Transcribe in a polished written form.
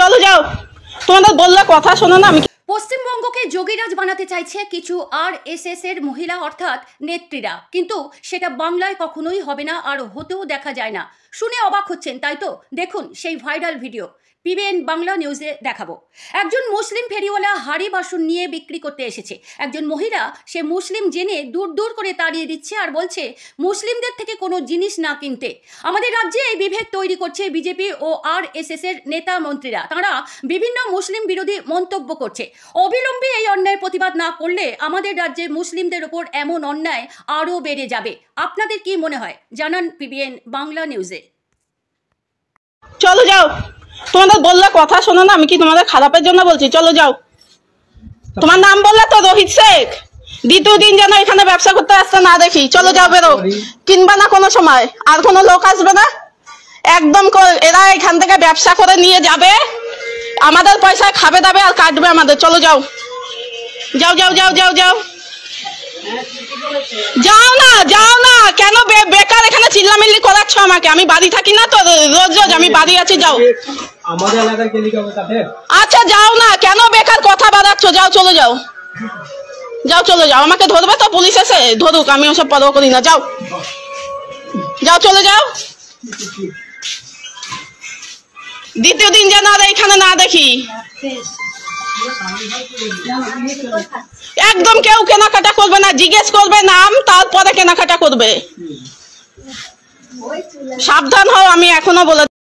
চলো যাও, তোমাদের বললে কথা শোনো না। আমি পশ্চিমবঙ্গকে যোগীরাজ বানাতে চাইছে কিছু আরএসএস এর মহিলা অর্থাৎ নেত্রীরা, কিন্তু সেটা বাংলায় কখনোই হবে না, আর হতেও দেখা যায় না। শুনে অবাক হচ্ছেন তাই তো? দেখুন সেই ভাইরাল ভিডিও, পিবিএন বাংলা নিউজে দেখাবো। একজন মুসলিম ফেরিওয়ালা হাড়ি বাসন নিয়ে বিক্রি করতে এসেছে। একজন মহিলা সে মুসলিম জেনে দূর দূর করে তাড়িয়ে দিচ্ছে আর বলছে মুসলিমদের থেকে কোনো জিনিস না কিনতে। আমাদের রাজ্যে এই বিভেদ তৈরি করছে বিজেপি ও আরএসএস এর নেতা মন্ত্রীরা। তারা বিভিন্ন মুসলিম বিরোধী মন্তব্য করছে। অবিলম্বে এই অন্যায়ের প্রতিবাদ না করলে আমাদের রাজ্যের মুসলিমদের ওপর এমন অন্যায় আরও বেড়ে যাবে। আপনাদের কি মনে হয় জানান পিবিএন বাংলা নিউজে। চলো যাও, তোমাদের বললে কথা শোনো না। আমি কি তোমাদের খারাপের জন্য বলছি? চলো যাও। তোমার নাম বললে তো রোহিত শেখ। দ্বিতীয় দিন যেন এখানে ব্যবসা করতে আসতে না দেখি। চলো যাও, বেরো। কিনবা না কোনো সময়, আর কোনো লোক আসবে না একদম। এরা এখান থেকে ব্যবসা করে নিয়ে যাবে, আমাদের পয়সায় খাবে দাবে আর কাটবে আমাদের। চলো যাও, যাও যাও যাও যাও যাও যাও না, যাও না। কেন বেকার এখানে চিল্লামিল্লি করাচ্ছ আমাকে? আমি বাড়ি থাকি না তো রোজ রোজ, আমি বাড়ি আছি। যাও, আচ্ছা যাও না, কেন বেকার কথা বাড়াচ্ছ? যাও, চলে যাও, যাও চলে যাও। আমাকে ধরবে তো পুলিশ এসে? ধরুক, আমি ওসব পরোয়া করি না। যাও যাও, চলে যাও। দ্বিতীয় দিন যেন আর এখানে না দেখি। একদম কেউ কেনাকাটা করবে না, জিজ্ঞেস করবে নাম, তারপরে কেনাকাটা করবে। সাবধান হও, আমি এখনো বলে